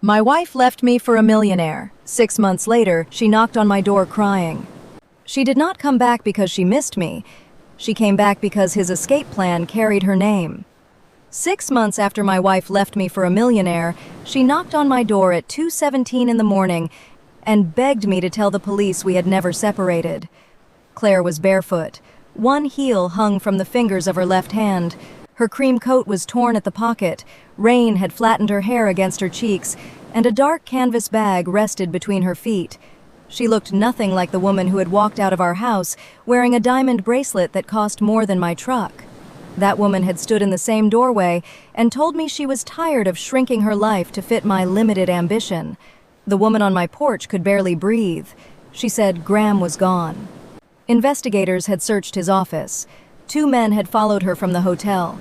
My wife left me for a millionaire. 6 months later, she knocked on my door crying. She did not come back because she missed me. She came back because his escape plan carried her name. 6 months after my wife left me for a millionaire, she knocked on my door at 2:17 in the morning and begged me to tell the police we had never separated. Claire was barefoot. One heel hung from the fingers of her left hand. Her cream coat was torn at the pocket. Rain had flattened her hair against her cheeks, and a dark canvas bag rested between her feet. She looked nothing like the woman who had walked out of our house wearing a diamond bracelet that cost more than my truck. That woman had stood in the same doorway and told me she was tired of shrinking her life to fit my limited ambition. The woman on my porch could barely breathe. She said Graham was gone. Investigators had searched his office. 2 men had followed her from the hotel.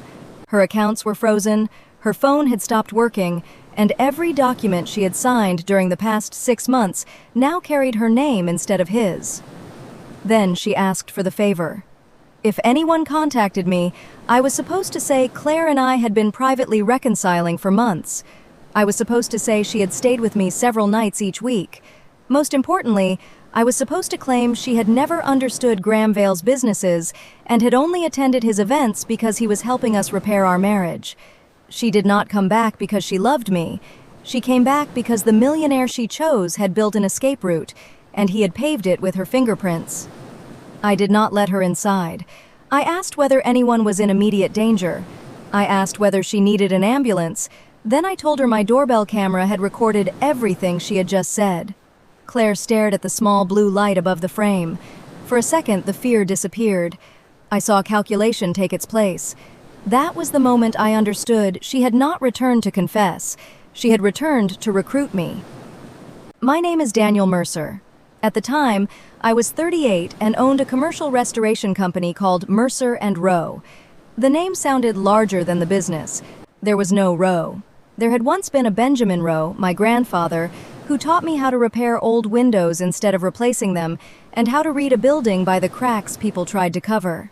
Her accounts were frozen, her phone had stopped working, and every document she had signed during the past 6 months now carried her name instead of his. Then she asked for the favor. If anyone contacted me, I was supposed to say Claire and I had been privately reconciling for months. I was supposed to say she had stayed with me several nights each week. Most importantly, I was supposed to claim she had never understood Graham Vale's businesses and had only attended his events because he was helping us repair our marriage. She did not come back because she loved me. She came back because the millionaire she chose had built an escape route, and he had paved it with her fingerprints. I did not let her inside. I asked whether anyone was in immediate danger. I asked whether she needed an ambulance. Then I told her my doorbell camera had recorded everything she had just said. Claire stared at the small blue light above the frame. For a second, the fear disappeared. I saw calculation take its place. That was the moment I understood she had not returned to confess. She had returned to recruit me. My name is Daniel Mercer. At the time, I was 38 and owned a commercial restoration company called Mercer & Rowe. The name sounded larger than the business. There was no Rowe. There had once been a Benjamin Rowe, my grandfather, who taught me how to repair old windows instead of replacing them, and how to read a building by the cracks people tried to cover.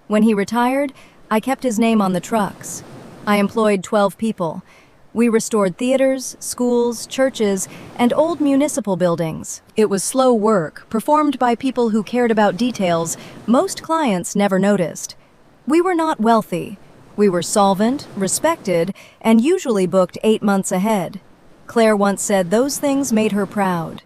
When he retired, I kept his name on the trucks. I employed 12 people. We restored theaters, schools, churches, and old municipal buildings. It was slow work, performed by people who cared about details most clients never noticed. We were not wealthy. We were solvent, respected, and usually booked 8 months ahead. Claire once said those things made her proud.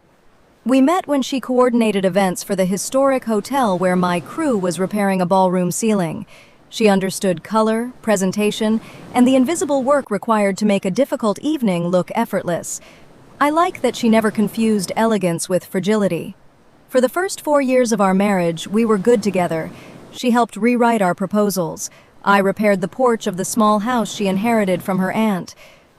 We met when she coordinated events for the historic hotel where my crew was repairing a ballroom ceiling. She understood color, presentation, and the invisible work required to make a difficult evening look effortless. I like that she never confused elegance with fragility. For the first 4 years of our marriage, we were good together. She helped rewrite our proposals. I repaired the porch of the small house she inherited from her aunt.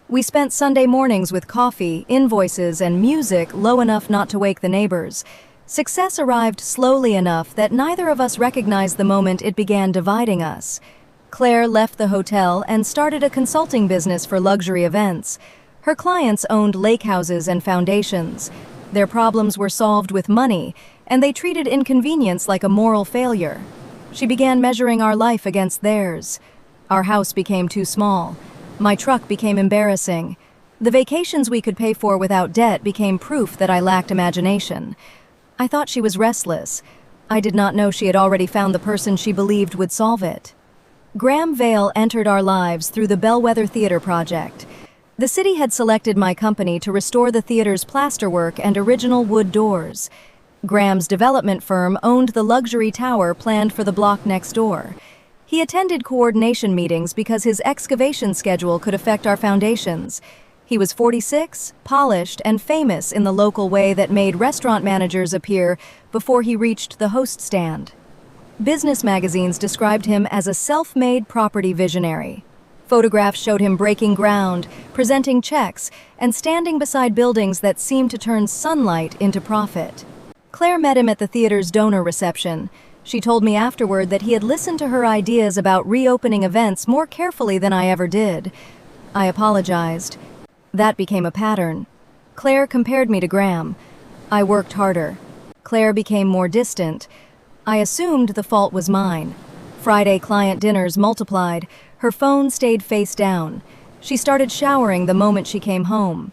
We spent Sunday mornings with coffee, invoices, and music low enough not to wake the neighbors. Success arrived slowly enough that neither of us recognized the moment it began dividing us. Claire left the hotel and started a consulting business for luxury events. Her clients owned lake houses and foundations. Their problems were solved with money, and they treated inconvenience like a moral failure. She began measuring our life against theirs. Our house became too small. My truck became embarrassing. The vacations we could pay for without debt became proof that I lacked imagination. I thought she was restless. I did not know she had already found the person she believed would solve it. Graham Vale entered our lives through the Bellwether Theater project. The city had selected my company to restore the theater's plasterwork and original wood doors. Graham's development firm owned the luxury tower planned for the block next door. He attended coordination meetings because his excavation schedule could affect our foundations. He was 46, polished, and famous in the local way that made restaurant managers appear before he reached the host stand. Business magazines described him as a self-made property visionary. Photographs showed him breaking ground, presenting checks, and standing beside buildings that seemed to turn sunlight into profit. Claire met him at the theater's donor reception. She told me afterward that he had listened to her ideas about reopening events more carefully than I ever did. I apologized. That became a pattern. Claire compared me to Graham. I worked harder. Claire became more distant. I assumed the fault was mine. Friday client dinners multiplied. Her phone stayed face down. She started showering the moment she came home.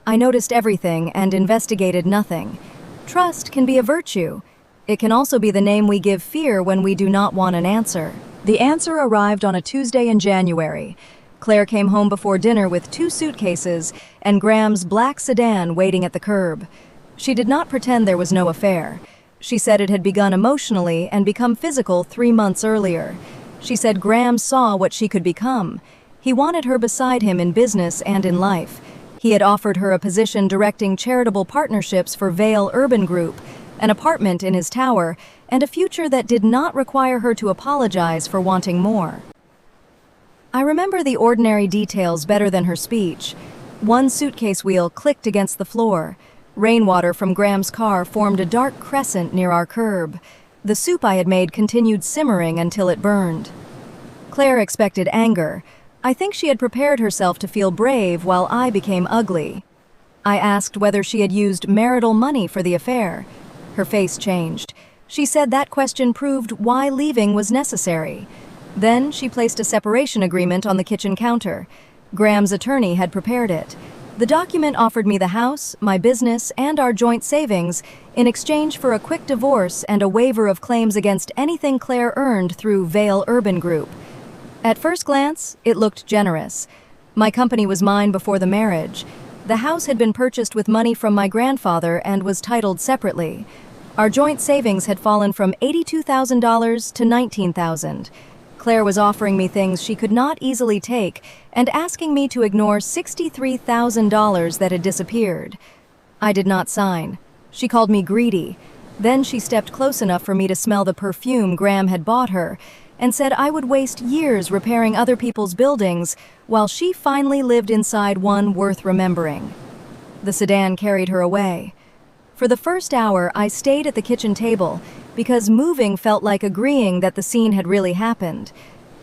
I noticed everything and investigated nothing. Trust can be a virtue. It can also be the name we give fear when we do not want an answer. The answer arrived on a Tuesday in January. Claire came home before dinner with 2 suitcases and Graham's black sedan waiting at the curb. She did not pretend there was no affair. She said it had begun emotionally and become physical 3 months earlier. She said Graham saw what she could become. He wanted her beside him in business and in life. He had offered her a position directing charitable partnerships for Vale Urban Group, an apartment in his tower, and a future that did not require her to apologize for wanting more. I remember the ordinary details better than her speech. 1 suitcase wheel clicked against the floor. Rainwater from Graham's car formed a dark crescent near our curb. The soup I had made continued simmering until it burned. Claire expected anger. I think she had prepared herself to feel brave while I became ugly. I asked whether she had used marital money for the affair. Her face changed. She said that question proved why leaving was necessary. Then she placed a separation agreement on the kitchen counter. Graham's attorney had prepared it. The document offered me the house, my business, and our joint savings in exchange for a quick divorce and a waiver of claims against anything Claire earned through Vale Urban Group. At first glance, it looked generous. My company was mine before the marriage. The house had been purchased with money from my grandfather and was titled separately. Our joint savings had fallen from $82,000 to $19,000. Claire was offering me things she could not easily take and asking me to ignore $63,000 that had disappeared. I did not sign. She called me greedy. Then she stepped close enough for me to smell the perfume Graham had bought her and said I would waste years repairing other people's buildings while she finally lived inside one worth remembering. The sedan carried her away. For the first hour, I stayed at the kitchen table because moving felt like agreeing that the scene had really happened.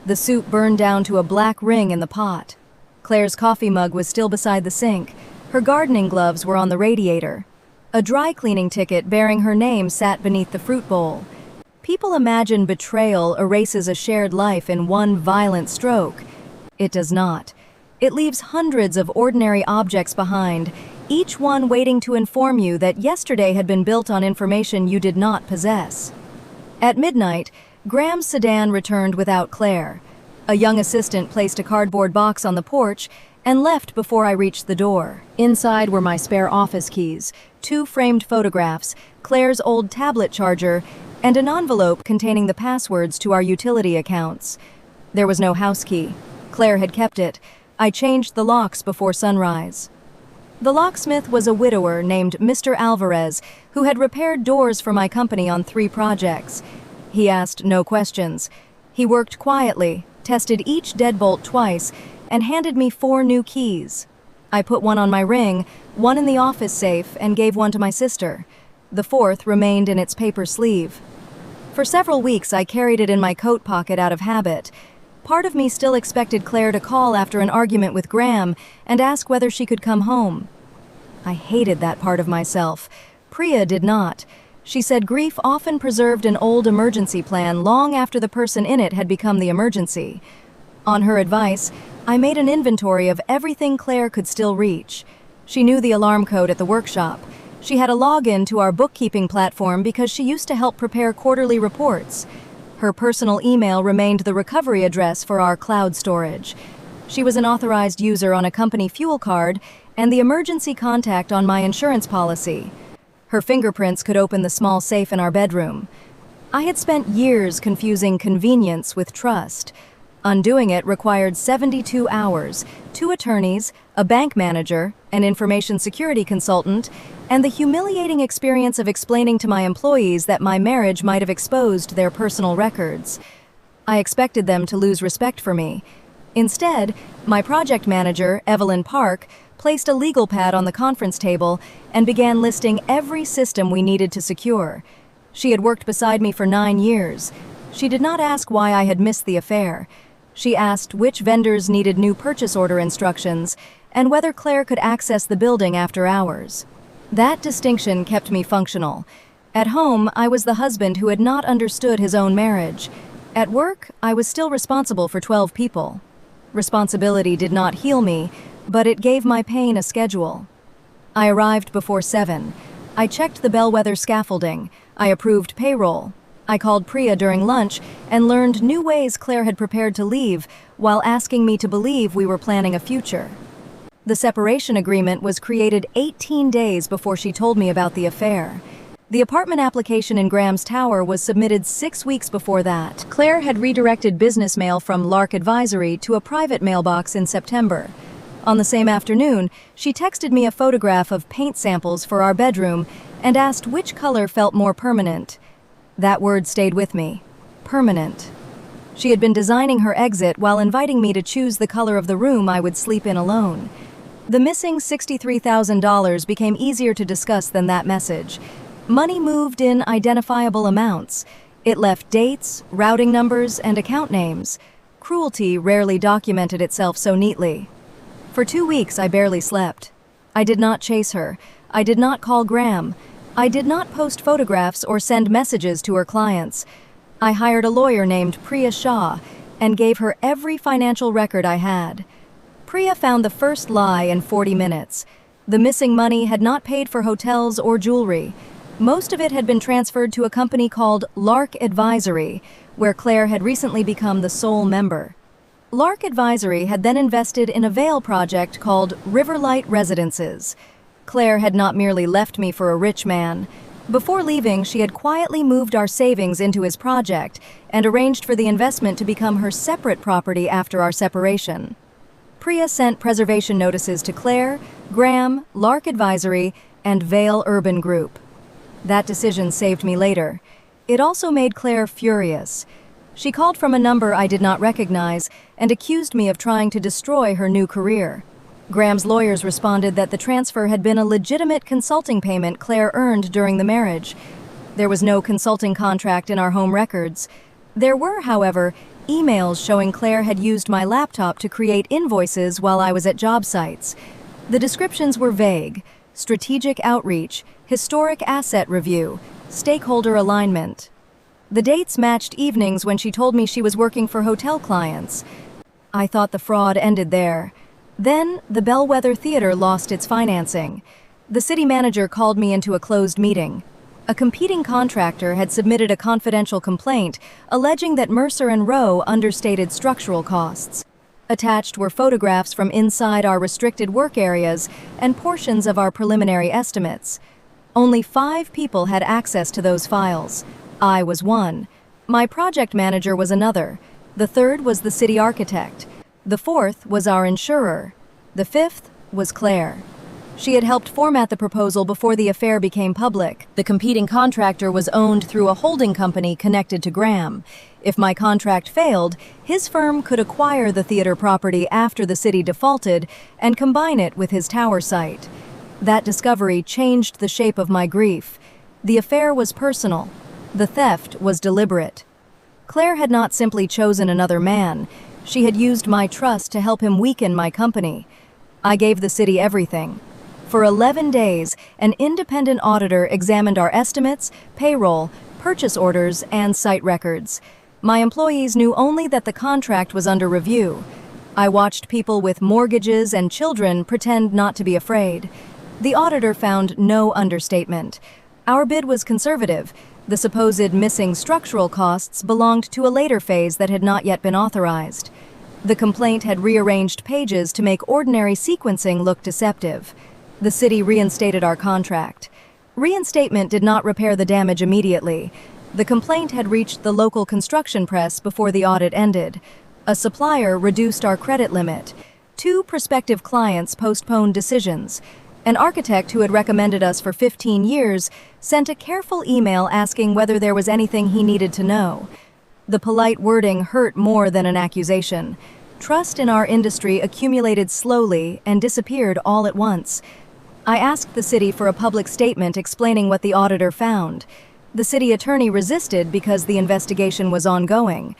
The soup burned down to a black ring in the pot. Claire's coffee mug was still beside the sink. Her gardening gloves were on the radiator. A dry cleaning ticket bearing her name sat beneath the fruit bowl. People imagine betrayal erases a shared life in one violent stroke. It does not. It leaves hundreds of ordinary objects behind, each one waiting to inform you that yesterday had been built on information you did not possess. At midnight, Graham's sedan returned without Claire. A young assistant placed a cardboard box on the porch and left before I reached the door. Inside were my spare office keys, 2 framed photographs, Claire's old tablet charger, and an envelope containing the passwords to our utility accounts. There was no house key. Claire had kept it. I changed the locks before sunrise. The locksmith was a widower named Mr. Alvarez, who had repaired doors for my company on 3 projects. He asked no questions. He worked quietly, tested each deadbolt twice, and handed me 4 new keys. I put one on my ring, one in the office safe, and gave one to my sister. The 4th remained in its paper sleeve. For several weeks, I carried it in my coat pocket out of habit. Part of me still expected Claire to call after an argument with Graham and ask whether she could come home. I hated that part of myself. Priya did not. She said grief often preserved an old emergency plan long after the person in it had become the emergency. On her advice, I made an inventory of everything Claire could still reach. She knew the alarm code at the workshop. She had a login to our bookkeeping platform because she used to help prepare quarterly reports. Her personal email remained the recovery address for our cloud storage. She was an authorized user on a company fuel card and the emergency contact on my insurance policy. Her fingerprints could open the small safe in our bedroom. I had spent years confusing convenience with trust. Undoing it required 72 hours, 2 attorneys, a bank manager, an information security consultant, and the humiliating experience of explaining to my employees that my marriage might have exposed their personal records. I expected them to lose respect for me. Instead, my project manager, Evelyn Park, placed a legal pad on the conference table and began listing every system we needed to secure. She had worked beside me for 9 years. She did not ask why I had missed the affair. She asked which vendors needed new purchase order instructions and whether Claire could access the building after hours. That distinction kept me functional. At home, I was the husband who had not understood his own marriage. At work, I was still responsible for 12 people. Responsibility did not heal me, but it gave my pain a schedule. I arrived before 7. I checked the bellwether scaffolding. I approved payroll. I called Priya during lunch and learned new ways Claire had prepared to leave while asking me to believe we were planning a future. The separation agreement was created 18 days before she told me about the affair. The apartment application in Graham's Tower was submitted 6 weeks before that. Claire had redirected business mail from Lark Advisory to a private mailbox in September. On the same afternoon, she texted me a photograph of paint samples for our bedroom and asked which color felt more permanent. That word stayed with me. Permanent. She had been designing her exit while inviting me to choose the color of the room I would sleep in alone. The missing $63,000 became easier to discuss than that message. Money moved in identifiable amounts. It left dates, routing numbers, and account names. Cruelty rarely documented itself so neatly. For 2 weeks, I barely slept. I did not chase her. I did not call Graham. I did not post photographs or send messages to her clients. I hired a lawyer named Priya Shah and gave her every financial record I had. Priya found the first lie in 40 minutes. The missing money had not paid for hotels or jewelry. Most of it had been transferred to a company called Lark Advisory, where Claire had recently become the sole member. Lark Advisory had then invested in a Vale project called Riverlight Residences. Claire had not merely left me for a rich man. Before leaving, she had quietly moved our savings into his project and arranged for the investment to become her separate property after our separation. Priya sent preservation notices to Claire, Graham, Lark Advisory, and Vale Urban Group. That decision saved me later. It also made Claire furious. She called from a number I did not recognize and accused me of trying to destroy her new career. Graham's lawyers responded that the transfer had been a legitimate consulting payment Claire earned during the marriage. There was no consulting contract in our home records. There were, however, emails showing Claire had used my laptop to create invoices while I was at job sites. The descriptions were vague: strategic outreach, historic asset review, stakeholder alignment. The dates matched evenings when she told me she was working for hotel clients. I thought the fraud ended there. Then, the Bellwether Theater lost its financing. The city manager called me into a closed meeting. A competing contractor had submitted a confidential complaint alleging that Mercer & Rowe understated structural costs. Attached were photographs from inside our restricted work areas and portions of our preliminary estimates. Only 5 people had access to those files. I was one. My project manager was another. The third was the city architect. The fourth was our insurer. The fifth was Claire. She had helped format the proposal before the affair became public. The competing contractor was owned through a holding company connected to Graham. If my contract failed, his firm could acquire the theater property after the city defaulted and combine it with his tower site. That discovery changed the shape of my grief. The affair was personal. The theft was deliberate. Claire had not simply chosen another man. She had used my trust to help him weaken my company. I gave the city everything. For 11 days, an independent auditor examined our estimates, payroll, purchase orders, and site records. My employees knew only that the contract was under review. I watched people with mortgages and children pretend not to be afraid. The auditor found no understatement. Our bid was conservative. The supposed missing structural costs belonged to a later phase that had not yet been authorized. The complaint had rearranged pages to make ordinary sequencing look deceptive. The city reinstated our contract. Reinstatement did not repair the damage immediately. The complaint had reached the local construction press before the audit ended. A supplier reduced our credit limit. 2 prospective clients postponed decisions. An architect who had recommended us for 15 years sent a careful email asking whether there was anything he needed to know. The polite wording hurt more than an accusation. Trust in our industry accumulated slowly and disappeared all at once. I asked the city for a public statement explaining what the auditor found. The city attorney resisted because the investigation was ongoing.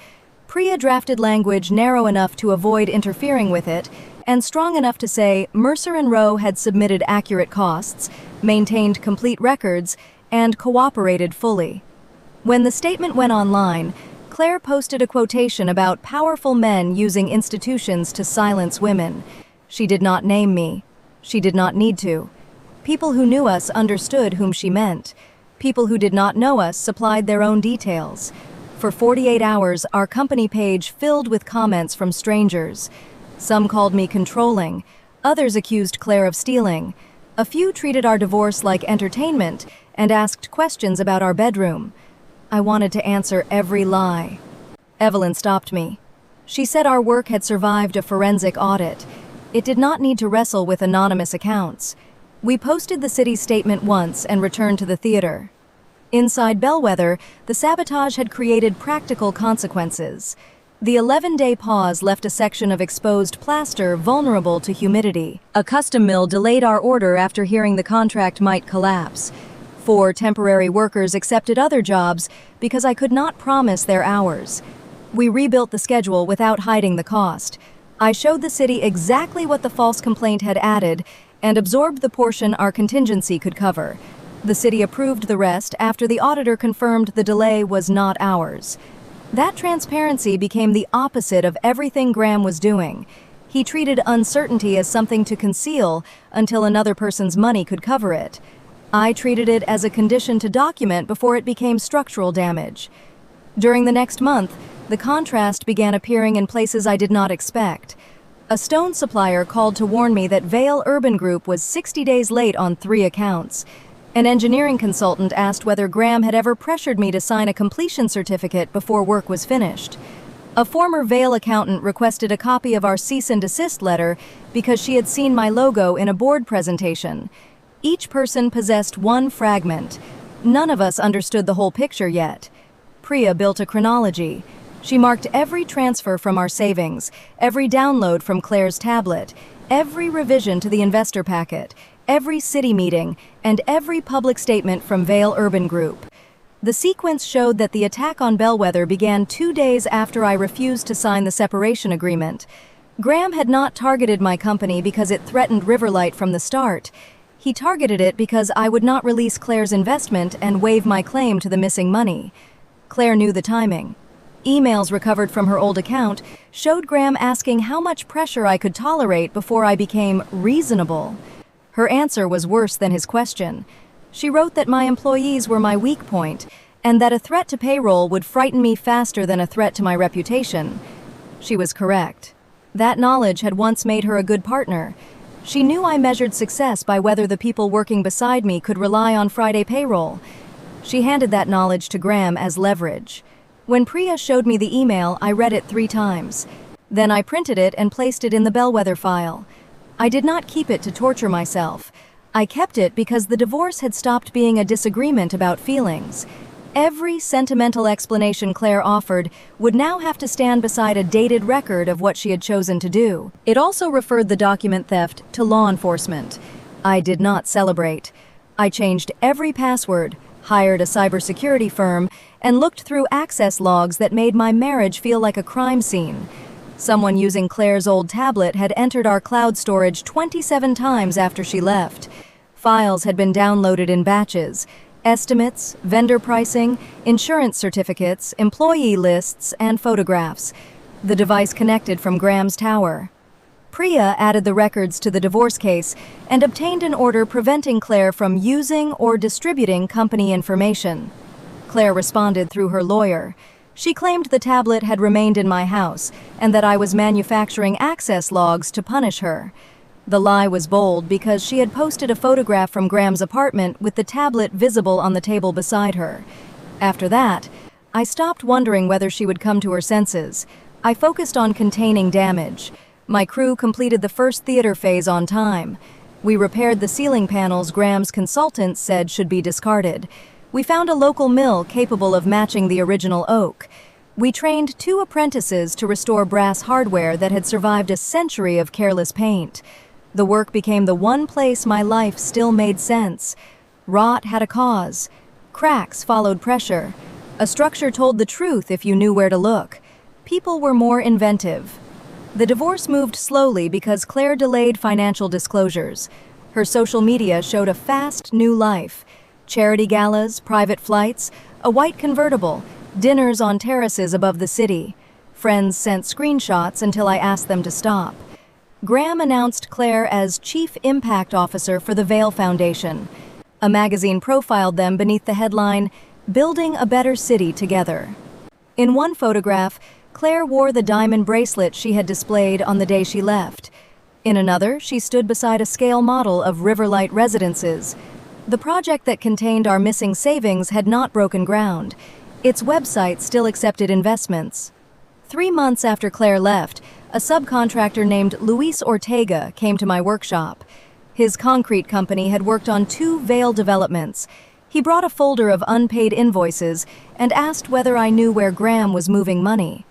Priya drafted language narrow enough to avoid interfering with it, and strong enough to say Mercer & Rowe had submitted accurate costs, maintained complete records, and cooperated fully. When the statement went online, Claire posted a quotation about powerful men using institutions to silence women. She did not name me. She did not need to. People who knew us understood whom she meant. People who did not know us supplied their own details. For 48 hours, our company page filled with comments from strangers. Some called me controlling. Others accused Claire of stealing. A few treated our divorce like entertainment and asked questions about our bedroom. I wanted to answer every lie. Evelyn stopped me. She said our work had survived a forensic audit. It did not need to wrestle with anonymous accounts. We posted the city's statement once and returned to the theater. Inside Bellwether, the sabotage had created practical consequences. The 11-day pause left a section of exposed plaster vulnerable to humidity. A custom mill delayed our order after hearing the contract might collapse. 4 temporary workers accepted other jobs because I could not promise their hours. We rebuilt the schedule without hiding the cost. I showed the city exactly what the false complaint had added and absorbed the portion our contingency could cover. The city approved the rest after the auditor confirmed the delay was not ours. That transparency became the opposite of everything Graham was doing. He treated uncertainty as something to conceal until another person's money could cover it. I treated it as a condition to document before it became structural damage. During the next month, the contrast began appearing in places I did not expect. A stone supplier called to warn me that Vale Urban Group was 60 days late on 3 accounts. An engineering consultant asked whether Graham had ever pressured me to sign a completion certificate before work was finished. A former Vale accountant requested a copy of our cease and desist letter because she had seen my logo in a board presentation. Each person possessed one fragment. None of us understood the whole picture yet. Priya built a chronology. She marked every transfer from our savings, every download from Claire's tablet, every revision to the investor packet, every city meeting, and every public statement from Vale Urban Group. The sequence showed that the attack on Bellwether began 2 days after I refused to sign the separation agreement. Graham had not targeted my company because it threatened Riverlight from the start. He targeted it because I would not release Claire's investment and waive my claim to the missing money. Claire knew the timing. Emails recovered from her old account showed Graham asking how much pressure I could tolerate before I became reasonable. Her answer was worse than his question. She wrote that my employees were my weak point, and that a threat to payroll would frighten me faster than a threat to my reputation. She was correct. That knowledge had once made her a good partner. She knew I measured success by whether the people working beside me could rely on Friday payroll. She handed that knowledge to Graham as leverage. When Priya showed me the email, I read it 3 times. Then I printed it and placed it in the Bellwether file. I did not keep it to torture myself. I kept it because the divorce had stopped being a disagreement about feelings. Every sentimental explanation Claire offered would now have to stand beside a dated record of what she had chosen to do. It also referred the document theft to law enforcement. I did not celebrate. I changed every password, hired a cybersecurity firm, and looked through access logs that made my marriage feel like a crime scene. Someone using Claire's old tablet had entered our cloud storage 27 times after she left. Files had been downloaded in batches. Estimates, vendor pricing, insurance certificates, employee lists, and photographs. The device connected from Graham's tower. Priya added the records to the divorce case and obtained an order preventing Claire from using or distributing company information. Claire responded through her lawyer. She claimed the tablet had remained in my house and that I was manufacturing access logs to punish her. The lie was bold because she had posted a photograph from Graham's apartment with the tablet visible on the table beside her. After that, I stopped wondering whether she would come to her senses. I focused on containing damage. My crew completed the first theater phase on time. We repaired the ceiling panels Graham's consultant said should be discarded. We found a local mill capable of matching the original oak. We trained 2 apprentices to restore brass hardware that had survived a century of careless paint. The work became the one place my life still made sense. Rot had a cause. Cracks followed pressure. A structure told the truth if you knew where to look. People were more inventive. The divorce moved slowly because Claire delayed financial disclosures. Her social media showed a fast new life. Charity galas, private flights, a white convertible, dinners on terraces above the city. Friends sent screenshots until I asked them to stop. Graham announced Claire as Chief Impact Officer for the Vale Foundation. A magazine profiled them beneath the headline, "Building a Better City Together." In one photograph, Claire wore the diamond bracelet she had displayed on the day she left. In another, she stood beside a scale model of Riverlight residences. The project that contained our missing savings had not broken ground. Its website still accepted investments. 3 months after Claire left, a subcontractor named Luis Ortega came to my workshop. His concrete company had worked on 2 Vale developments. He brought a folder of unpaid invoices and asked whether I knew where Graham was moving money.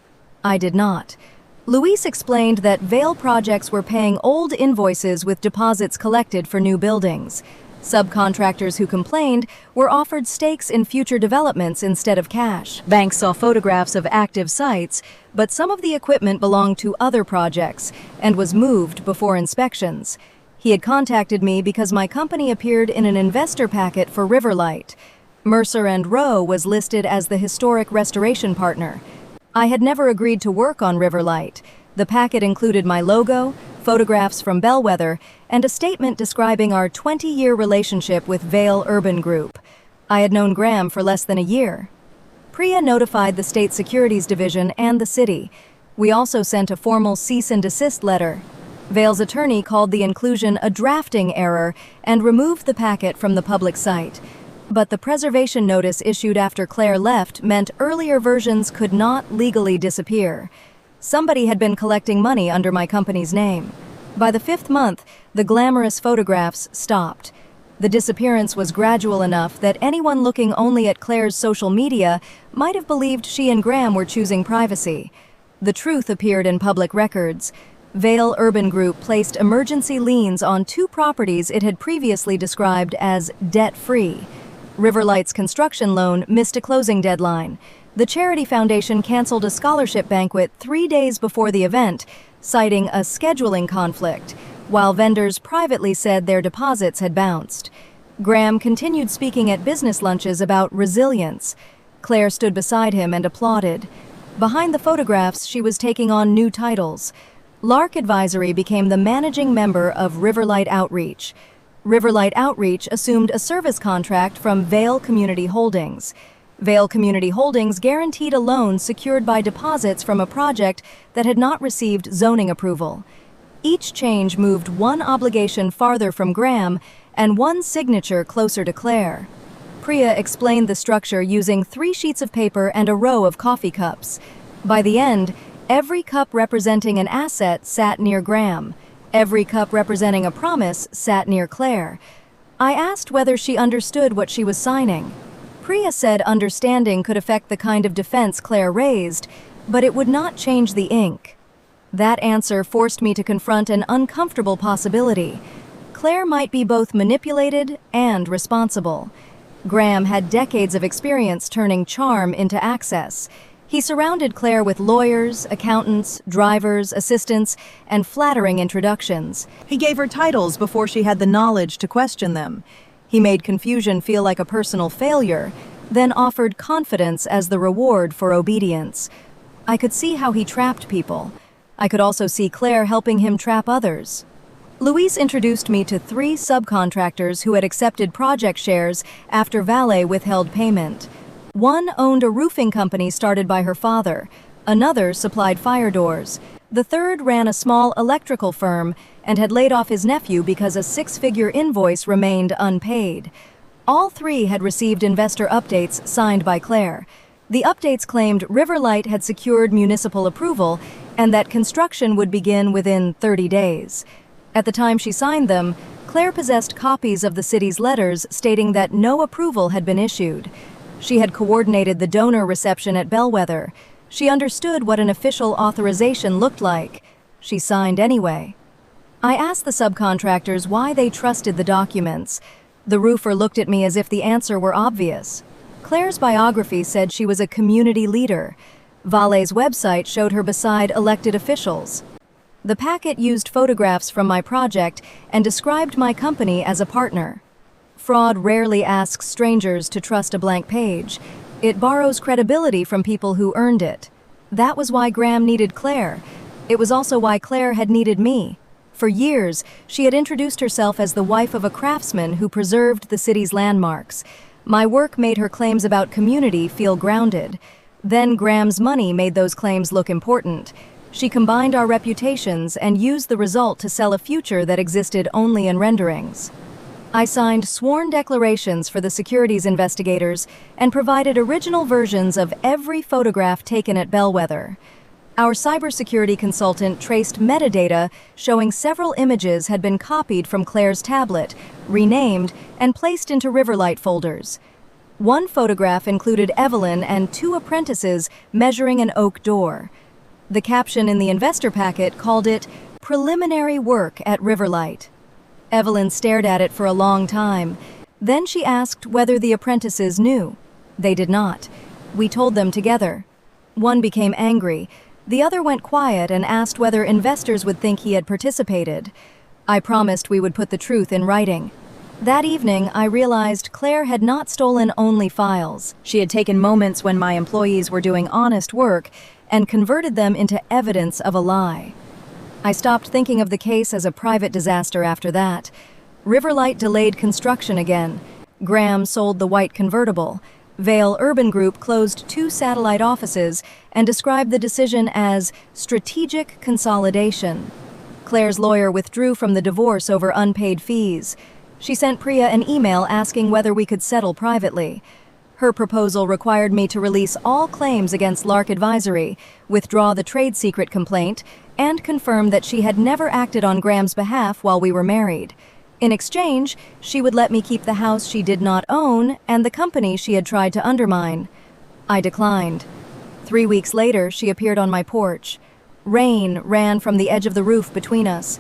I did not. Luis explained that Vale projects were paying old invoices with deposits collected for new buildings. Subcontractors who complained were offered stakes in future developments instead of cash. Banks saw photographs of active sites, but some of the equipment belonged to other projects and was moved before inspections. He had contacted me because my company appeared in an investor packet for Riverlight. Mercer & Rowe was listed as the historic restoration partner. I had never agreed to work on Riverlight. The packet included my logo, photographs from Bellwether, and a statement describing our 20-year relationship with Vale Urban Group. I had known Graham for less than a year. Priya notified the State Securities Division and the city. We also sent a formal cease and desist letter. Vale's attorney called the inclusion a drafting error and removed the packet from the public site. But the preservation notice issued after Claire left meant earlier versions could not legally disappear. Somebody had been collecting money under my company's name. By the 5th month, the glamorous photographs stopped. The disappearance was gradual enough that anyone looking only at Claire's social media might have believed she and Graham were choosing privacy. The truth appeared in public records. Vale Urban Group placed emergency liens on 2 properties it had previously described as debt-free. Riverlight's construction loan missed a closing deadline. The charity foundation canceled a scholarship banquet 3 days before the event, citing a scheduling conflict, while vendors privately said their deposits had bounced. Graham continued speaking at business lunches about resilience. Claire stood beside him and applauded. Behind the photographs, she was taking on new titles. Lark Advisory became the managing member of Riverlight Outreach. Riverlight Outreach assumed a service contract from Vale Community Holdings. Vale Community Holdings guaranteed a loan secured by deposits from a project that had not received zoning approval. Each change moved one obligation farther from Graham and one signature closer to Claire. Priya explained the structure using 3 sheets of paper and a row of coffee cups. By the end, every cup representing an asset sat near Graham. Every cup representing a promise sat near Claire. I asked whether she understood what she was signing. Priya said understanding could affect the kind of defense Claire raised, but it would not change the ink. That answer forced me to confront an uncomfortable possibility. Claire might be both manipulated and responsible. Graham had decades of experience turning charm into access. He surrounded Claire with lawyers, accountants, drivers, assistants, and flattering introductions. He gave her titles before she had the knowledge to question them. He made confusion feel like a personal failure, then offered confidence as the reward for obedience. I could see how he trapped people. I could also see Claire helping him trap others. Luis introduced me to 3 subcontractors who had accepted project shares after Vale withheld payment. One owned a roofing company started by her father. Another supplied fire doors. The third ran a small electrical firm and had laid off his nephew because a 6-figure invoice remained unpaid. All 3 had received investor updates signed by Claire. The updates claimed Riverlight had secured municipal approval and that construction would begin within 30 days. At the time she signed them, Claire possessed copies of the city's letters stating that no approval had been issued. She had coordinated the donor reception at Bellwether. She understood what an official authorization looked like. She signed anyway. I asked the subcontractors why they trusted the documents. The roofer looked at me as if the answer were obvious. Claire's biography said she was a community leader. Vale's website showed her beside elected officials. The packet used photographs from my project and described my company as a partner. Fraud rarely asks strangers to trust a blank page. It borrows credibility from people who earned it. That was why Graham needed Claire. It was also why Claire had needed me. For years, she had introduced herself as the wife of a craftsman who preserved the city's landmarks. My work made her claims about community feel grounded. Then Graham's money made those claims look important. She combined our reputations and used the result to sell a future that existed only in renderings. I signed sworn declarations for the securities investigators and provided original versions of every photograph taken at Bellwether. Our cybersecurity consultant traced metadata showing several images had been copied from Claire's tablet, renamed, and placed into Riverlight folders. One photograph included Evelyn and 2 apprentices measuring an oak door. The caption in the investor packet called it "Preliminary Work at Riverlight." Evelyn stared at it for a long time. Then she asked whether the apprentices knew. They did not. We told them together. One became angry. The other went quiet and asked whether investors would think he had participated. I promised we would put the truth in writing. That evening, I realized Claire had not stolen only files. She had taken moments when my employees were doing honest work and converted them into evidence of a lie. I stopped thinking of the case as a private disaster after that. Riverlight delayed construction again. Graham sold the white convertible. Vale Urban Group closed 2 satellite offices and described the decision as strategic consolidation. Claire's lawyer withdrew from the divorce over unpaid fees. She sent Priya an email asking whether we could settle privately. Her proposal required me to release all claims against Lark Advisory, withdraw the trade secret complaint, and confirm that she had never acted on Graham's behalf while we were married. In exchange, she would let me keep the house she did not own and the company she had tried to undermine. I declined. 3 weeks later, she appeared on my porch. Rain ran from the edge of the roof between us.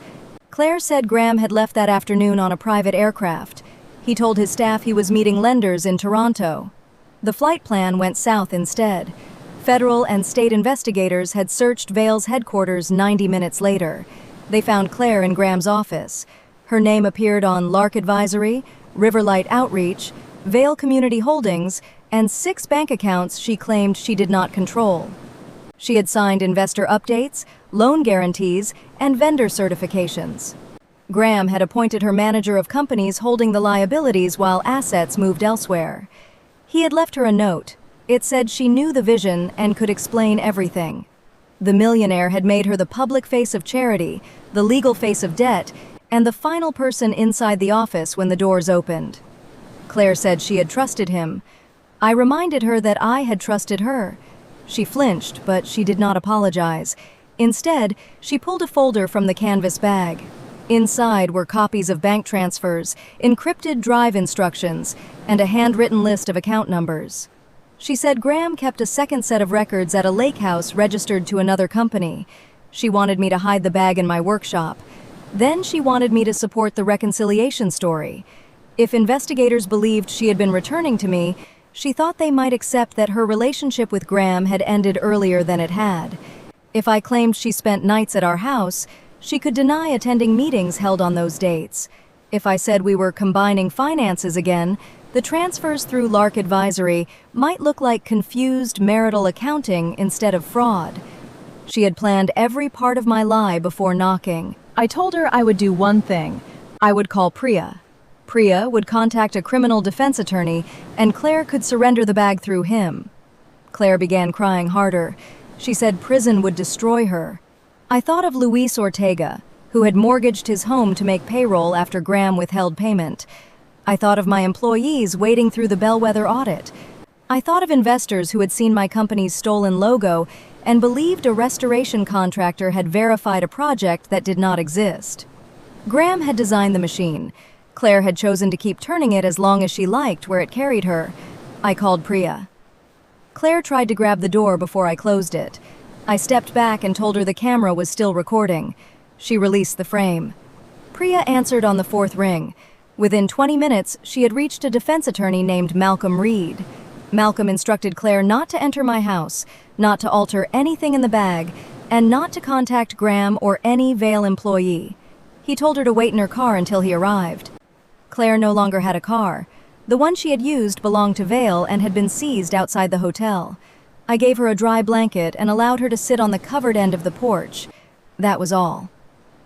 Claire said Graham had left that afternoon on a private aircraft. He told his staff he was meeting lenders in Toronto. The flight plan went south instead. Federal and state investigators had searched Vale's headquarters 90 minutes later. They found Claire in Graham's office. Her name appeared on Lark Advisory, Riverlight Outreach, Vale Community Holdings, and 6 bank accounts she claimed she did not control. She had signed investor updates, loan guarantees, and vendor certifications. Graham had appointed her manager of companies holding the liabilities while assets moved elsewhere. He had left her a note. It said she knew the vision and could explain everything. The millionaire had made her the public face of charity, the legal face of debt, and the final person inside the office when the doors opened. Claire said she had trusted him. I reminded her that I had trusted her. She flinched, but she did not apologize. Instead, she pulled a folder from the canvas bag. Inside were copies of bank transfers, encrypted drive instructions, and a handwritten list of account numbers. She said Graham kept a second set of records at a lake house registered to another company. She wanted me to hide the bag in my workshop. Then she wanted me to support the reconciliation story. If investigators believed she had been returning to me, she thought they might accept that her relationship with Graham had ended earlier than it had. If I claimed she spent nights at our house, she could deny attending meetings held on those dates. If I said we were combining finances again, the transfers through Lark Advisory might look like confused marital accounting instead of fraud. She had planned every part of my lie before knocking. I told her I would do one thing. I would call Priya. Priya would contact a criminal defense attorney, and Claire could surrender the bag through him. Claire began crying harder. She said prison would destroy her. I thought of Luis Ortega, who had mortgaged his home to make payroll after Graham withheld payment. I thought of my employees waiting through the Bellwether audit. I thought of investors who had seen my company's stolen logo and believed a restoration contractor had verified a project that did not exist. Graham had designed the machine. Claire had chosen to keep turning it as long as she liked where it carried her. I called Priya. Claire tried to grab the door before I closed it. I stepped back and told her the camera was still recording. She released the frame. Priya answered on the 4th ring. Within 20 minutes, she had reached a defense attorney named Malcolm Reed. Malcolm instructed Claire not to enter my house, not to alter anything in the bag, and not to contact Graham or any Vale employee. He told her to wait in her car until he arrived. Claire no longer had a car. The one she had used belonged to Vale and had been seized outside the hotel. I gave her a dry blanket and allowed her to sit on the covered end of the porch. That was all.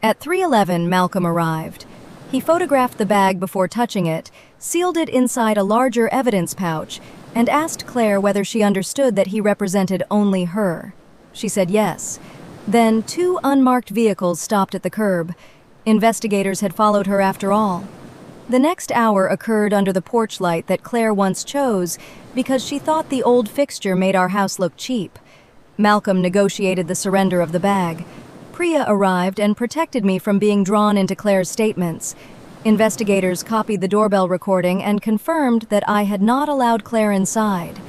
At 3:11, Malcolm arrived. He photographed the bag before touching it, sealed it inside a larger evidence pouch, and asked Claire whether she understood that he represented only her. She said yes. Then 2 unmarked vehicles stopped at the curb. Investigators had followed her after all. The next hour occurred under the porch light that Claire once chose because she thought the old fixture made our house look cheap. Malcolm negotiated the surrender of the bag. Priya arrived and protected me from being drawn into Claire's statements. Investigators copied the doorbell recording and confirmed that I had not allowed Claire inside.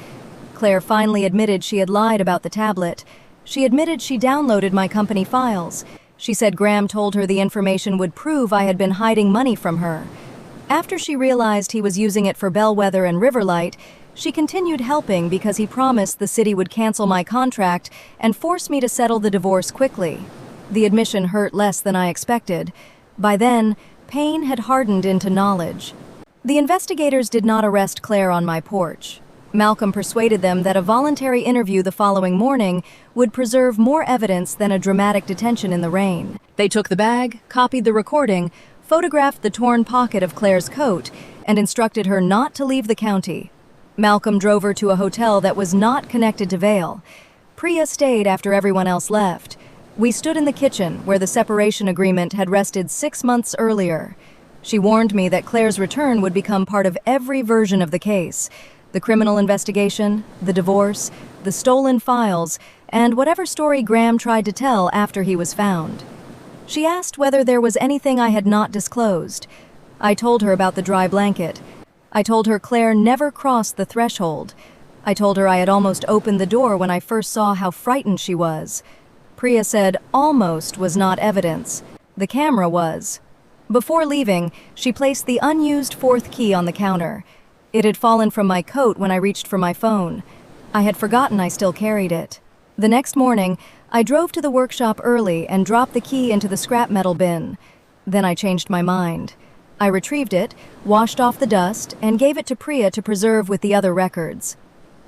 Claire finally admitted she had lied about the tablet. She admitted she downloaded my company files. She said Graham told her the information would prove I had been hiding money from her. After she realized he was using it for Bellwether and Riverlight, she continued helping because he promised the city would cancel my contract and force me to settle the divorce quickly. The admission hurt less than I expected. By then, pain had hardened into knowledge. The investigators did not arrest Claire on my porch. Malcolm persuaded them that a voluntary interview the following morning would preserve more evidence than a dramatic detention in the rain. They took the bag, copied the recording, photographed the torn pocket of Claire's coat, and instructed her not to leave the county. Malcolm drove her to a hotel that was not connected to Vale. Priya stayed after everyone else left. We stood in the kitchen where the separation agreement had rested 6 months earlier. She warned me that Claire's return would become part of every version of the case. The criminal investigation, the divorce, the stolen files, and whatever story Graham tried to tell after he was found. She asked whether there was anything I had not disclosed. I told her about the dry blanket. I told her Claire never crossed the threshold. I told her I had almost opened the door when I first saw how frightened she was. Priya said almost was not evidence. The camera was. Before leaving, she placed the unused 4th key on the counter. It had fallen from my coat when I reached for my phone. I had forgotten I still carried it. The next morning, I drove to the workshop early and dropped the key into the scrap metal bin. Then I changed my mind. I retrieved it, washed off the dust, and gave it to Priya to preserve with the other records.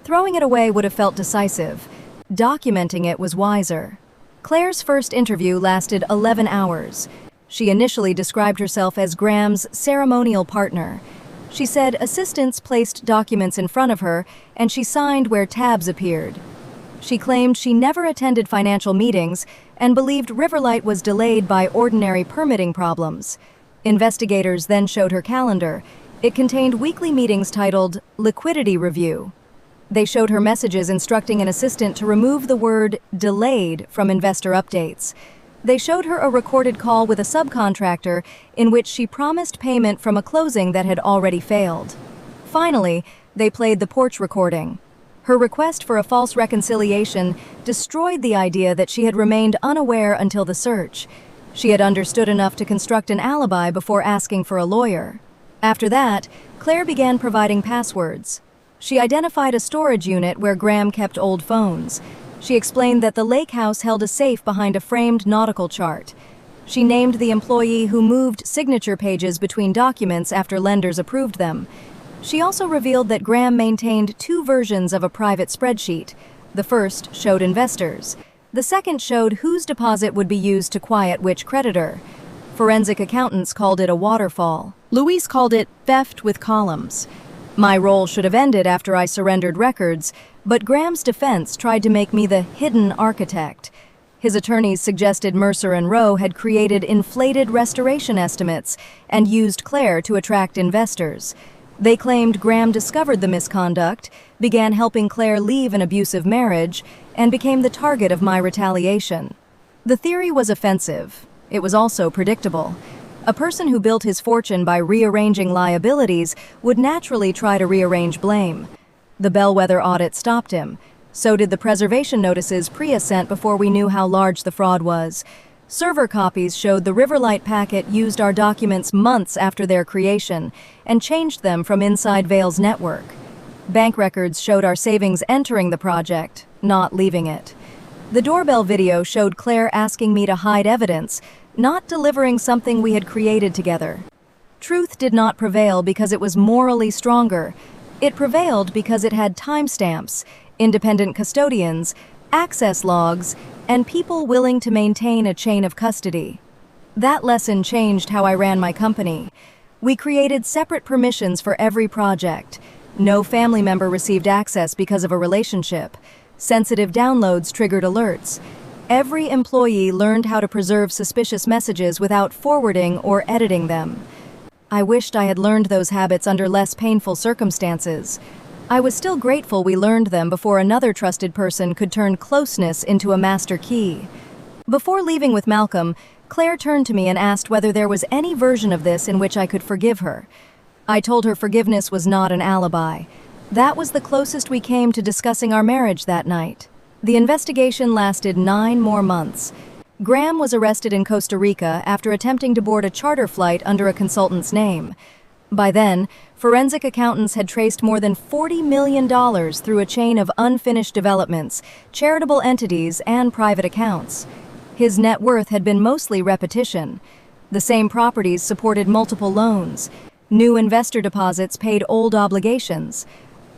Throwing it away would have felt decisive. Documenting it was wiser. Claire's first interview lasted 11 hours. She initially described herself as Graham's ceremonial partner. She said assistants placed documents in front of her, and she signed where tabs appeared. She claimed she never attended financial meetings and believed Riverlight was delayed by ordinary permitting problems. Investigators then showed her calendar. It contained weekly meetings titled Liquidity Review. They showed her messages instructing an assistant to remove the word delayed from investor updates. They showed her a recorded call with a subcontractor in which she promised payment from a closing that had already failed. Finally, they played the porch recording. Her request for a false reconciliation destroyed the idea that she had remained unaware until the search. She had understood enough to construct an alibi before asking for a lawyer. After that, Claire began providing passwords. She identified a storage unit where Graham kept old phones. She explained that the lake house held a safe behind a framed nautical chart. She named the employee who moved signature pages between documents after lenders approved them. She also revealed that Graham maintained 2 versions of a private spreadsheet. The first showed investors. The second showed whose deposit would be used to quiet which creditor. Forensic accountants called it a waterfall. Louise called it theft with columns. My role should have ended after I surrendered records, but Graham's defense tried to make me the hidden architect. His attorneys suggested Mercer and Rowe had created inflated restoration estimates and used Claire to attract investors. They claimed Graham discovered the misconduct, began helping Claire leave an abusive marriage, and became the target of my retaliation. The theory was offensive. It was also predictable. A person who built his fortune by rearranging liabilities would naturally try to rearrange blame. The Bellwether audit stopped him. So did the preservation notices Priya sent before we knew how large the fraud was. Server copies showed the Riverlight packet used our documents months after their creation and changed them from inside Vale's network. Bank records showed our savings entering the project, not leaving it. The doorbell video showed Claire asking me to hide evidence, not delivering something we had created together. Truth did not prevail because it was morally stronger. It prevailed because it had timestamps, independent custodians, access logs, and people willing to maintain a chain of custody. That lesson changed how I ran my company. We created separate permissions for every project. No family member received access because of a relationship. Sensitive downloads triggered alerts. Every employee learned how to preserve suspicious messages without forwarding or editing them. I wished I had learned those habits under less painful circumstances. I was still grateful we learned them before another trusted person could turn closeness into a master key. Before leaving with Malcolm, Claire turned to me and asked whether there was any version of this in which I could forgive her. I told her forgiveness was not an alibi. That was the closest we came to discussing our marriage that night. The investigation lasted 9 more months. Graham was arrested in Costa Rica after attempting to board a charter flight under a consultant's name. By then, forensic accountants had traced more than $40 million through a chain of unfinished developments, charitable entities, and private accounts. His net worth had been mostly repetition. The same properties supported multiple loans. New investor deposits paid old obligations.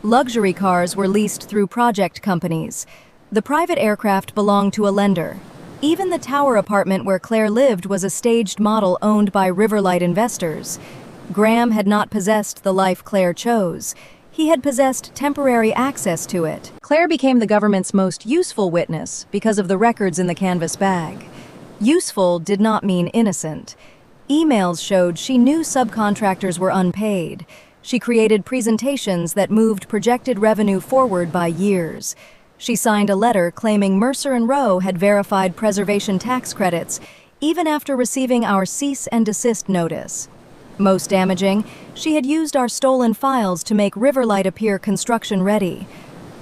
Luxury cars were leased through project companies. The private aircraft belonged to a lender. Even the tower apartment where Claire lived was a staged model owned by Riverlight investors. Graham had not possessed the life Claire chose. He had possessed temporary access to it. Claire became the government's most useful witness because of the records in the canvas bag. Useful did not mean innocent. Emails showed she knew subcontractors were unpaid. She created presentations that moved projected revenue forward by years. She signed a letter claiming Mercer & Rowe had verified preservation tax credits, even after receiving our cease and desist notice. Most damaging, she had used our stolen files to make Riverlight appear construction-ready.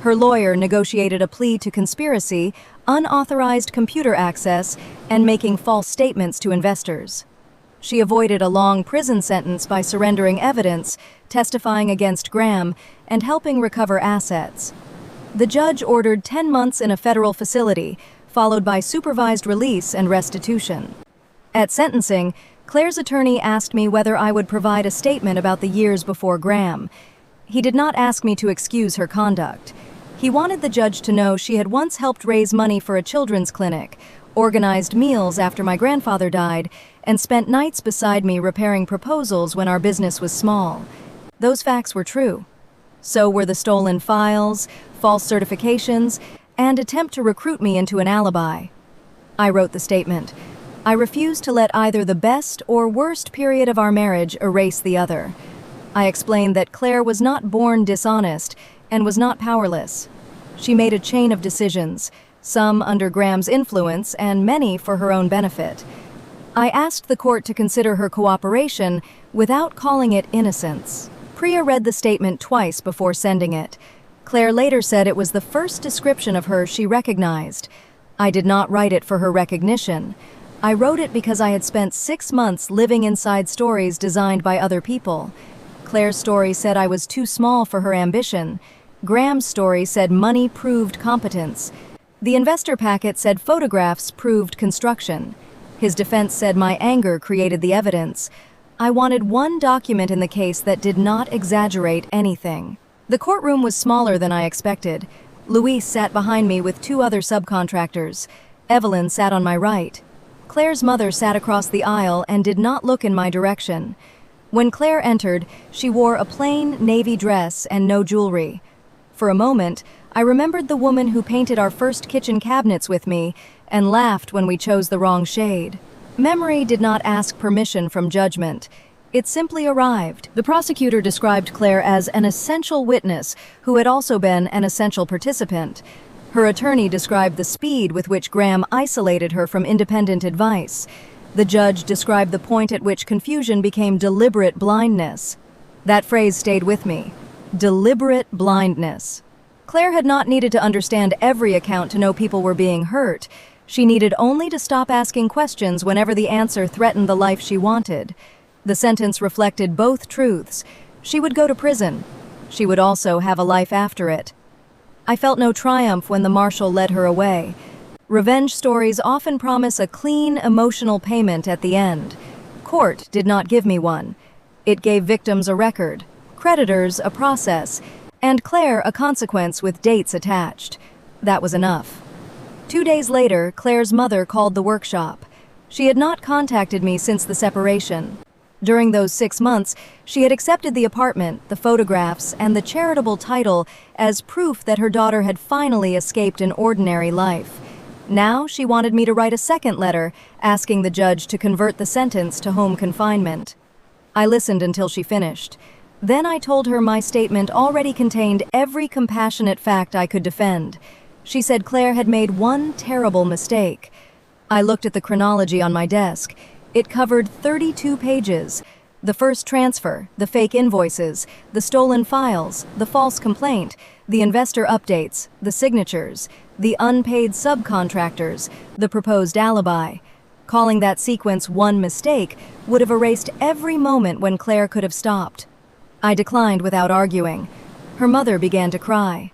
Her lawyer negotiated a plea to conspiracy, unauthorized computer access, and making false statements to investors. She avoided a long prison sentence by surrendering evidence, testifying against Graham, and helping recover assets. The judge ordered 10 months in a federal facility, followed by supervised release and restitution. At sentencing, Claire's attorney asked me whether I would provide a statement about the years before Graham. He did not ask me to excuse her conduct. He wanted the judge to know she had once helped raise money for a children's clinic, organized meals after my grandfather died, and spent nights beside me repairing proposals when our business was small. Those facts were true. So were the stolen files, false certifications, and attempt to recruit me into an alibi. I wrote the statement. I refused to let either the best or worst period of our marriage erase the other. I explained that Claire was not born dishonest and was not powerless. She made a chain of decisions, some under Graham's influence and many for her own benefit. I asked the court to consider her cooperation without calling it innocence. Priya read the statement twice before sending it. Claire later said it was the first description of her she recognized. I did not write it for her recognition. I wrote it because I had spent 6 months living inside stories designed by other people. Claire's story said I was too small for her ambition. Graham's story said money proved competence. The investor packet said photographs proved construction. His defense said my anger created the evidence. I wanted one document in the case that did not exaggerate anything. The courtroom was smaller than I expected. Luis sat behind me with 2 other subcontractors. Evelyn sat on my right. Claire's mother sat across the aisle and did not look in my direction. When Claire entered, she wore a plain navy dress and no jewelry. For a moment, I remembered the woman who painted our first kitchen cabinets with me and laughed when we chose the wrong shade. Memory did not ask permission from judgment. It simply arrived. The prosecutor described Claire as an essential witness who had also been an essential participant. Her attorney described the speed with which Graham isolated her from independent advice. The judge described the point at which confusion became deliberate blindness. That phrase stayed with me. Deliberate blindness. Claire had not needed to understand every account to know people were being hurt. She needed only to stop asking questions whenever the answer threatened the life she wanted. The sentence reflected both truths. She would go to prison. She would also have a life after it. I felt no triumph when the marshal led her away. Revenge stories often promise a clean, emotional payment at the end. Court did not give me one. It gave victims a record, creditors a process, and Claire a consequence with dates attached. That was enough. 2 days later, Claire's mother called the workshop. She had not contacted me since the separation. During those 6 months, she had accepted the apartment, the photographs, and the charitable title as proof that her daughter had finally escaped an ordinary life. Now she wanted me to write a second letter, asking the judge to convert the sentence to home confinement. I listened until she finished. Then I told her my statement already contained every compassionate fact I could defend. She said Claire had made one terrible mistake. I looked at the chronology on my desk. It covered 32 pages. The first transfer, the fake invoices, the stolen files, the false complaint, the investor updates, the signatures, the unpaid subcontractors, the proposed alibi. Calling that sequence one mistake would have erased every moment when Claire could have stopped. I declined without arguing. Her mother began to cry.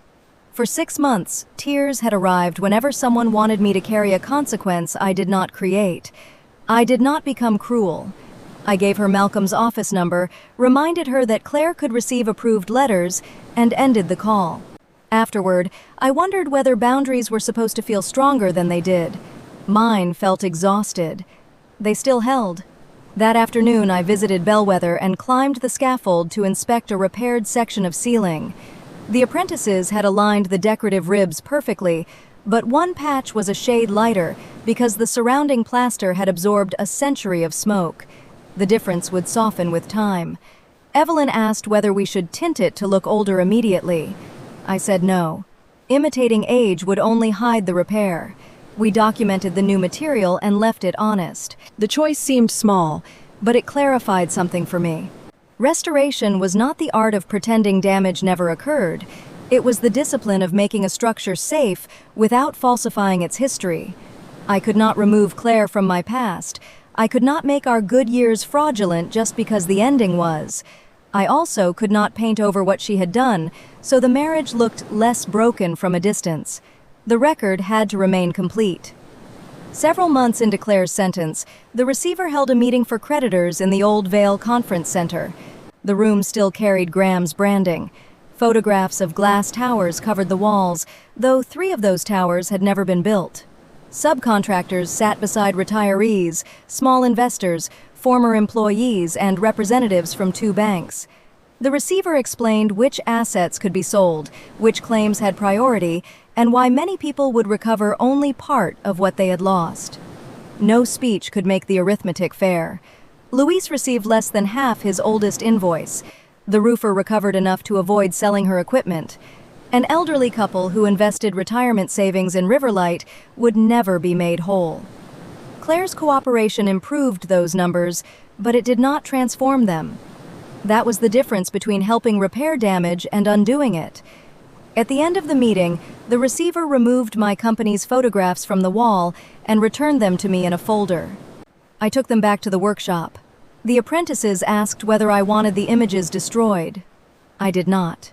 For 6 months, tears had arrived whenever someone wanted me to carry a consequence I did not create. I did not become cruel. I gave her Malcolm's office number, reminded her that Claire could receive approved letters, and ended the call. Afterward, I wondered whether boundaries were supposed to feel stronger than they did. Mine felt exhausted. They still held. That afternoon, I visited Bellwether and climbed the scaffold to inspect a repaired section of ceiling. The apprentices had aligned the decorative ribs perfectly, but one patch was a shade lighter because the surrounding plaster had absorbed a century of smoke. The difference would soften with time. Evelyn asked whether we should tint it to look older immediately. I said no. Imitating age would only hide the repair. We documented the new material and left it honest. The choice seemed small, but it clarified something for me. Restoration was not the art of pretending damage never occurred. It was the discipline of making a structure safe without falsifying its history. I could not remove Claire from my past. I could not make our good years fraudulent just because the ending was. I also could not paint over what she had done, so the marriage looked less broken from a distance. The record had to remain complete. Several months into Claire's sentence, the receiver held a meeting for creditors in the Old Vale Conference Center. The room still carried Graham's branding. Photographs of glass towers covered the walls, though 3 of those towers had never been built. Subcontractors sat beside retirees, small investors, former employees, and representatives from 2 banks. The receiver explained which assets could be sold, which claims had priority, and why many people would recover only part of what they had lost. No speech could make the arithmetic fair. Luis received less than half his oldest invoice. The roofer recovered enough to avoid selling her equipment. An elderly couple who invested retirement savings in Riverlight would never be made whole. Claire's cooperation improved those numbers, but it did not transform them. That was the difference between helping repair damage and undoing it. At the end of the meeting, the receiver removed my company's photographs from the wall and returned them to me in a folder. I took them back to the workshop. The apprentices asked whether I wanted the images destroyed. I did not.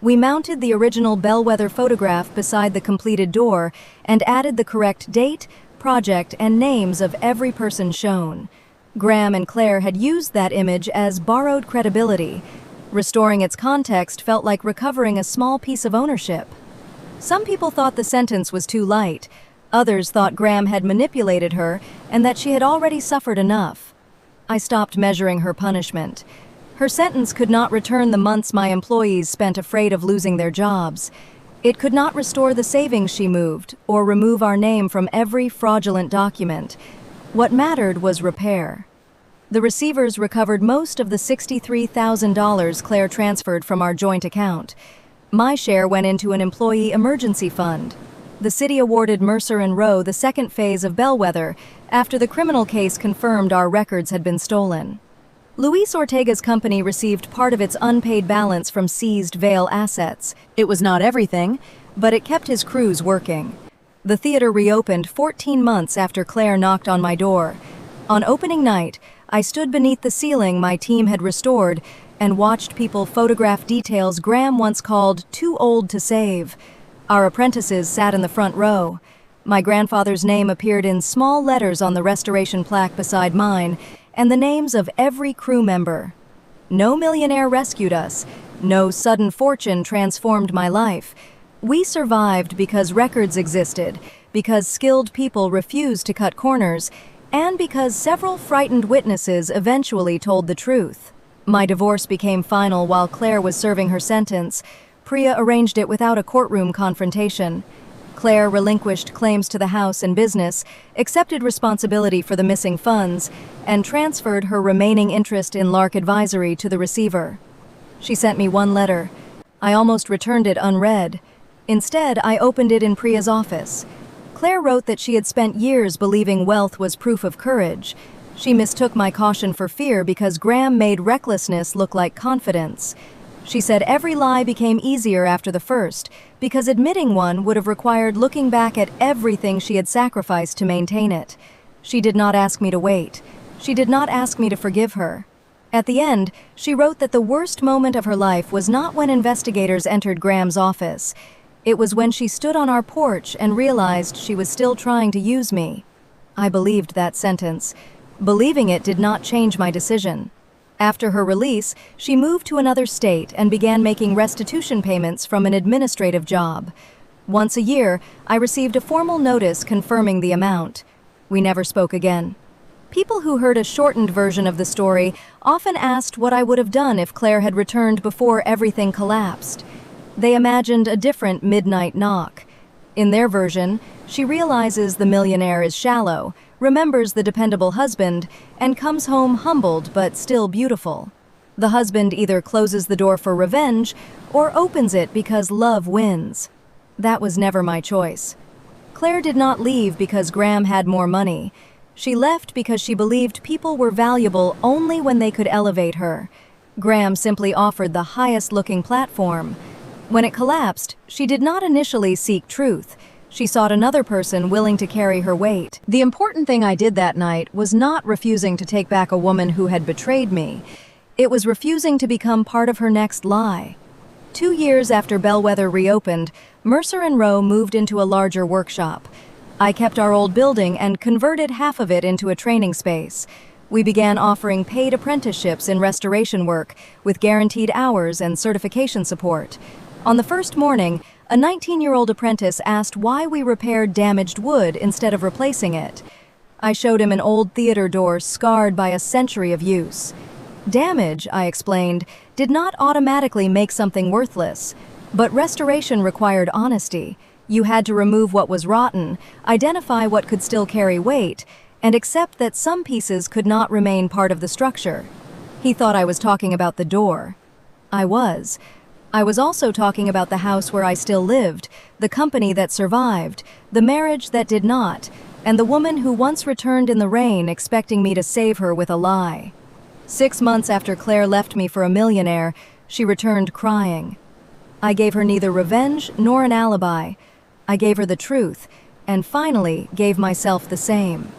We mounted the original Bellwether photograph beside the completed door and added the correct date, project, and names of every person shown. Graham and Claire had used that image as borrowed credibility. Restoring its context felt like recovering a small piece of ownership. Some people thought the sentence was too light. Others thought Graham had manipulated her and that she had already suffered enough. I stopped measuring her punishment. Her sentence could not return the months my employees spent afraid of losing their jobs. It could not restore the savings she moved or remove our name from every fraudulent document. What mattered was repair. The receivers recovered most of the $63,000 Claire transferred from our joint account. My share went into an employee emergency fund. The city awarded Mercer and Rowe the second phase of Bellwether after the criminal case confirmed our records had been stolen. Luis Ortega's company received part of its unpaid balance from seized Vale assets. It was not everything, but it kept his crews working. The theater reopened 14 months after Claire knocked on my door. On opening night, I stood beneath the ceiling my team had restored and watched people photograph details Graham once called too old to save. Our apprentices sat in the front row. My grandfather's name appeared in small letters on the restoration plaque beside mine, and the names of every crew member. No millionaire rescued us. No sudden fortune transformed my life. We survived because records existed, because skilled people refused to cut corners, and because several frightened witnesses eventually told the truth. My divorce became final while Claire was serving her sentence. Priya arranged it without a courtroom confrontation. Claire relinquished claims to the house and business, accepted responsibility for the missing funds, and transferred her remaining interest in Lark Advisory to the receiver. She sent me one letter. I almost returned it unread. Instead, I opened it in Priya's office. Claire wrote that she had spent years believing wealth was proof of courage. She mistook my caution for fear because Graham made recklessness look like confidence. She said every lie became easier after the first, because admitting one would have required looking back at everything she had sacrificed to maintain it. She did not ask me to wait. She did not ask me to forgive her. At the end, she wrote that the worst moment of her life was not when investigators entered Graham's office. It was when she stood on our porch and realized she was still trying to use me. I believed that sentence. Believing it did not change my decision. After her release, she moved to another state and began making restitution payments from an administrative job. Once a year, I received a formal notice confirming the amount. We never spoke again. People who heard a shortened version of the story often asked what I would have done if Claire had returned before everything collapsed. They imagined a different midnight knock. In their version, she realizes the millionaire is shallow, remembers the dependable husband, and comes home humbled but still beautiful. The husband either closes the door for revenge or opens it because love wins. That was never my choice. Claire did not leave because Graham had more money. She left because she believed people were valuable only when they could elevate her. Graham simply offered the highest-looking platform. When it collapsed, she did not initially seek truth. She sought another person willing to carry her weight. The important thing I did that night was not refusing to take back a woman who had betrayed me. It was refusing to become part of her next lie. 2 years after Bellwether reopened, Mercer and Rowe moved into a larger workshop. I kept our old building and converted half of it into a training space. We began offering paid apprenticeships in restoration work with guaranteed hours and certification support. On the first morning, a 19-year-old apprentice asked why we repaired damaged wood instead of replacing it. I showed him an old theater door scarred by a century of use. Damage, I explained, did not automatically make something worthless, but restoration required honesty. You had to remove what was rotten, identify what could still carry weight, and accept that some pieces could not remain part of the structure. He thought I was talking about the door. I was. I was also talking about the house where I still lived, the company that survived, the marriage that did not, and the woman who once returned in the rain expecting me to save her with a lie. 6 months after Claire left me for a millionaire, she returned crying. I gave her neither revenge nor an alibi. I gave her the truth, and finally gave myself the same.